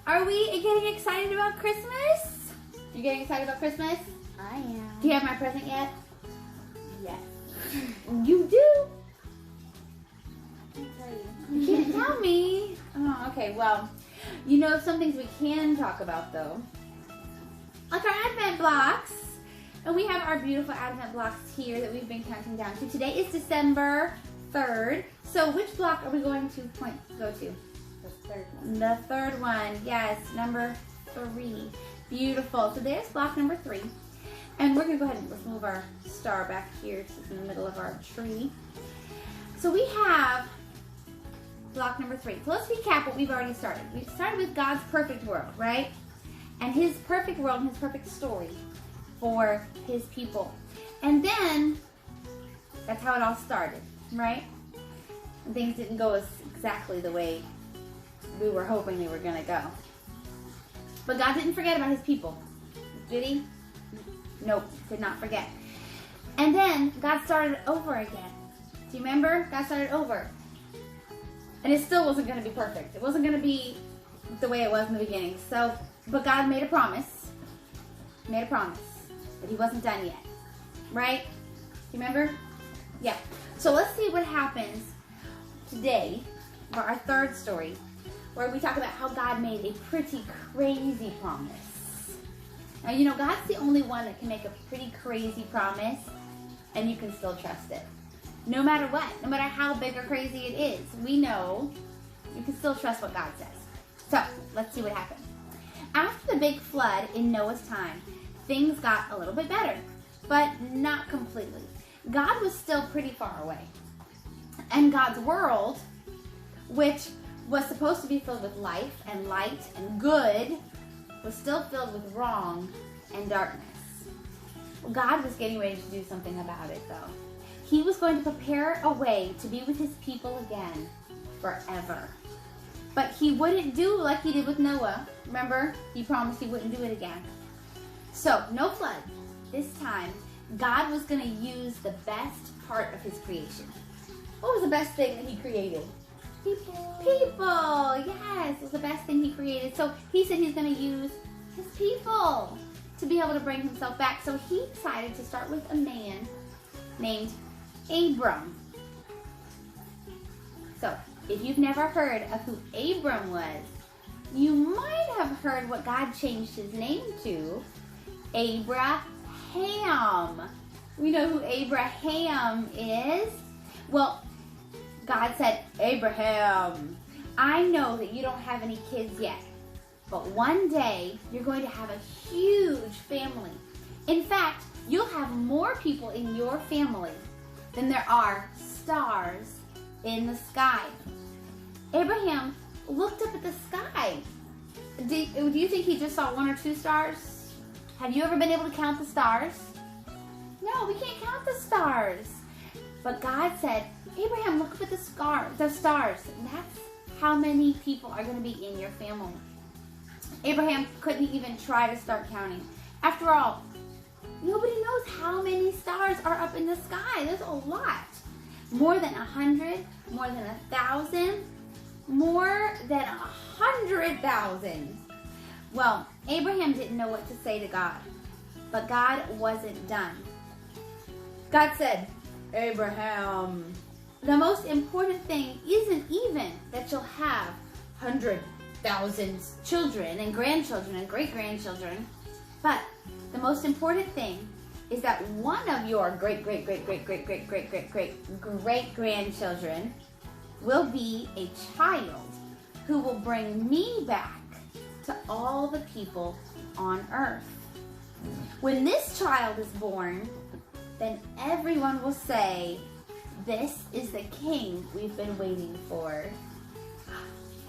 Are we getting excited about Christmas? You getting excited about Christmas? I am. Do you have my present yet? Yes. You do? I can't tell you. You can't tell me. Oh, okay, well, you know some things we can talk about though. Like our Advent blocks. And we have our beautiful Advent blocks here that we've been counting down to. Today is December 3rd. So which block are we going to go to? The third one. The third one, yes, number 3. Beautiful. So there's block number 3. And we're going to go ahead and let's move our star back here so it's in the middle of our tree. So we have block number 3. So let's recap what we've already started. We started with God's perfect world, right? And His perfect world and His perfect story for His people. And then, that's how it all started, right? And things didn't go exactly the way we were hoping they were going to go. But God didn't forget about His people, did He? Nope, did not forget. And then God started over again. Do you remember? God started over. And it still wasn't going to be perfect. It wasn't going to be the way it was in the beginning. So, but God made a promise. Made a promise. But He wasn't done yet. Right? You remember? Yeah. So let's see what happens today for our third story, where we talk about how God made a pretty crazy promise. Now, you know, God's the only one that can make a pretty crazy promise, and you can still trust it. No matter what, no matter how big or crazy it is, we know you can still trust what God says. So, let's see what happened. After the big flood in Noah's time, things got a little bit better, but not completely. God was still pretty far away. And God's world, which was supposed to be filled with life and light and good, was still filled with wrong and darkness. Well, God was getting ready to do something about it, though. He was going to prepare a way to be with His people again forever. But He wouldn't do like He did with Noah. Remember? He promised He wouldn't do it again. So, no flood. This time, God was going to use the best part of His creation. What was the best thing that He created? People. People, yes, it was the best thing He created. So He said He's going to use His people to be able to bring Himself back. So He decided to start with a man named Abram. So, if you've never heard of who Abram was, you might have heard what God changed his name to, Abraham. We know who Abraham is. Well, God said, Abraham, I know that you don't have any kids yet, but one day you're going to have a huge family. In fact, you'll have more people in your family than there are stars in the sky. Abraham looked up at the sky. Do you think he just saw 1 or 2 stars? Have you ever been able to count the stars? No, we can't count the stars. But God said, Abraham, look up at the stars. That's how many people are going to be in your family. Abraham couldn't even try to start counting. After all, nobody knows how many stars are up in the sky. There's a lot. More than 100, more than 1,000, more than 100,000. Well, Abraham didn't know what to say to God, but God wasn't done. God said, Abraham, the most important thing isn't even that you'll have 100,000 children and grandchildren and great-grandchildren, but the most important thing is that one of your great-grandchildren will be a child who will bring me back to all the people on earth. When this child is born, then everyone will say, this is the king we've been waiting for.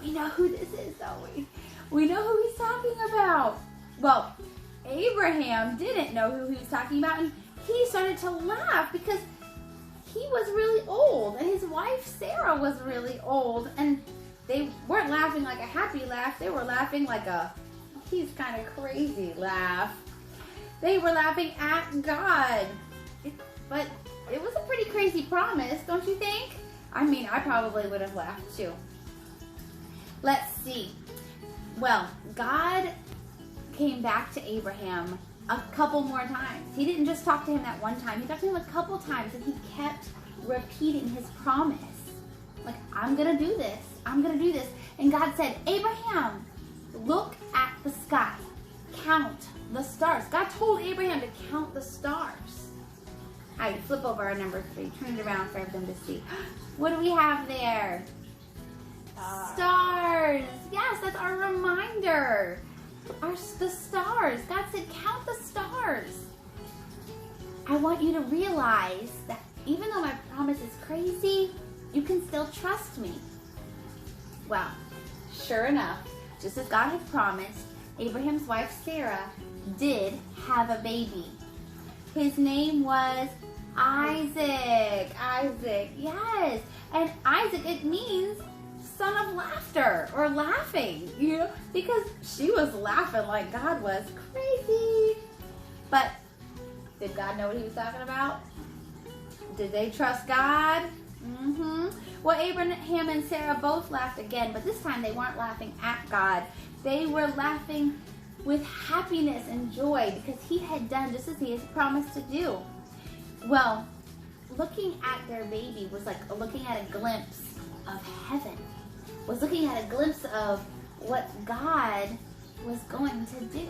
We know who this is, don't we? We know who he's talking about. Well, Abraham didn't know who he was talking about, and he started to laugh because he was really old, and his wife Sarah was really old, and they weren't laughing like a happy laugh. They were laughing like a, he's kind of crazy laugh. They were laughing at God. But it was a pretty crazy promise, don't you think? I mean, I probably would have laughed too. Let's see. Well, God came back to Abraham a couple more times. He didn't just talk to him that one time. He talked to him a couple times, and he kept repeating his promise. Like, I'm going to do this. I'm going to do this. And God said, Abraham, look at the sky. Count the stars. God told Abraham to count the stars. All right, flip over our number 3. Turn it around for them to see. What do we have there? Stars. Yes, that's our reminder. The stars. God said, count the stars. I want you to realize that even though my promise is crazy, you can still trust me. Well, sure enough, just as God had promised, Abraham's wife Sarah did have a baby. His name was Isaac. Isaac, yes. And Isaac, it means son of laughter or laughing, you know, because she was laughing like God was crazy. But did God know what he was talking about? Did they trust God? Well, Abraham and Sarah both laughed again, but this time they weren't laughing at God. They were laughing with happiness and joy because he had done just as he had promised to do. Well, looking at their baby was like looking at a glimpse of heaven, was looking at a glimpse of what God was going to do.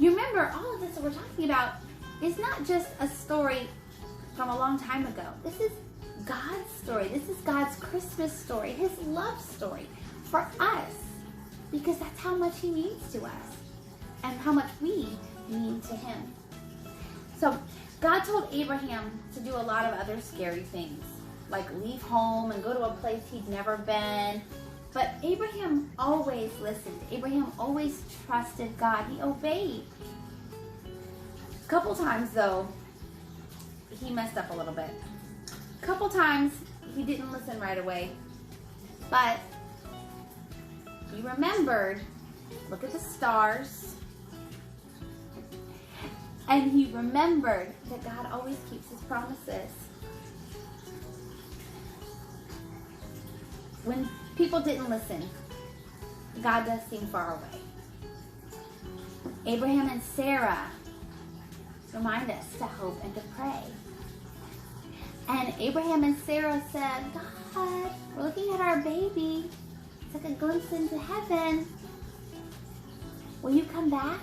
You remember, all of this that we're talking about is not just a story from a long time ago. This is God's story. This is God's Christmas story, his love story for us, because that's how much he means to us and how much we mean to him. So God told Abraham to do a lot of other scary things, like leave home and go to a place he'd never been. But Abraham always listened. Abraham always trusted God. He obeyed. A couple times, though, he messed up a little bit. A couple times, he didn't listen right away. But he remembered, look at the stars. And he remembered that God always keeps his promises. When people didn't listen, God does seem far away. Abraham and Sarah remind us to hope and to pray. And Abraham and Sarah said, God, we're looking at our baby. It's like a glimpse into heaven. Will you come back?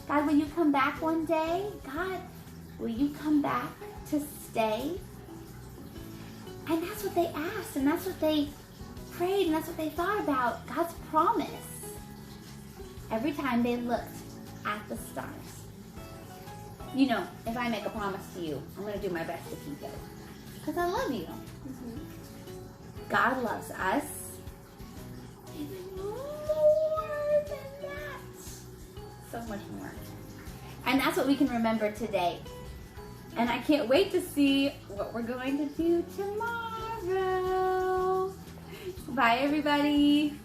God, will you come back one day? God, will you come back to stay? And that's what they asked, and that's what they prayed, and that's what they thought about, God's promise. Every time they looked at the stars. You know, if I make a promise to you, I'm going to do my best to keep it. Because I love you. God loves us even more than that. So much more. And that's what we can remember today. And I can't wait to see what we're going to do tomorrow. Bye, everybody.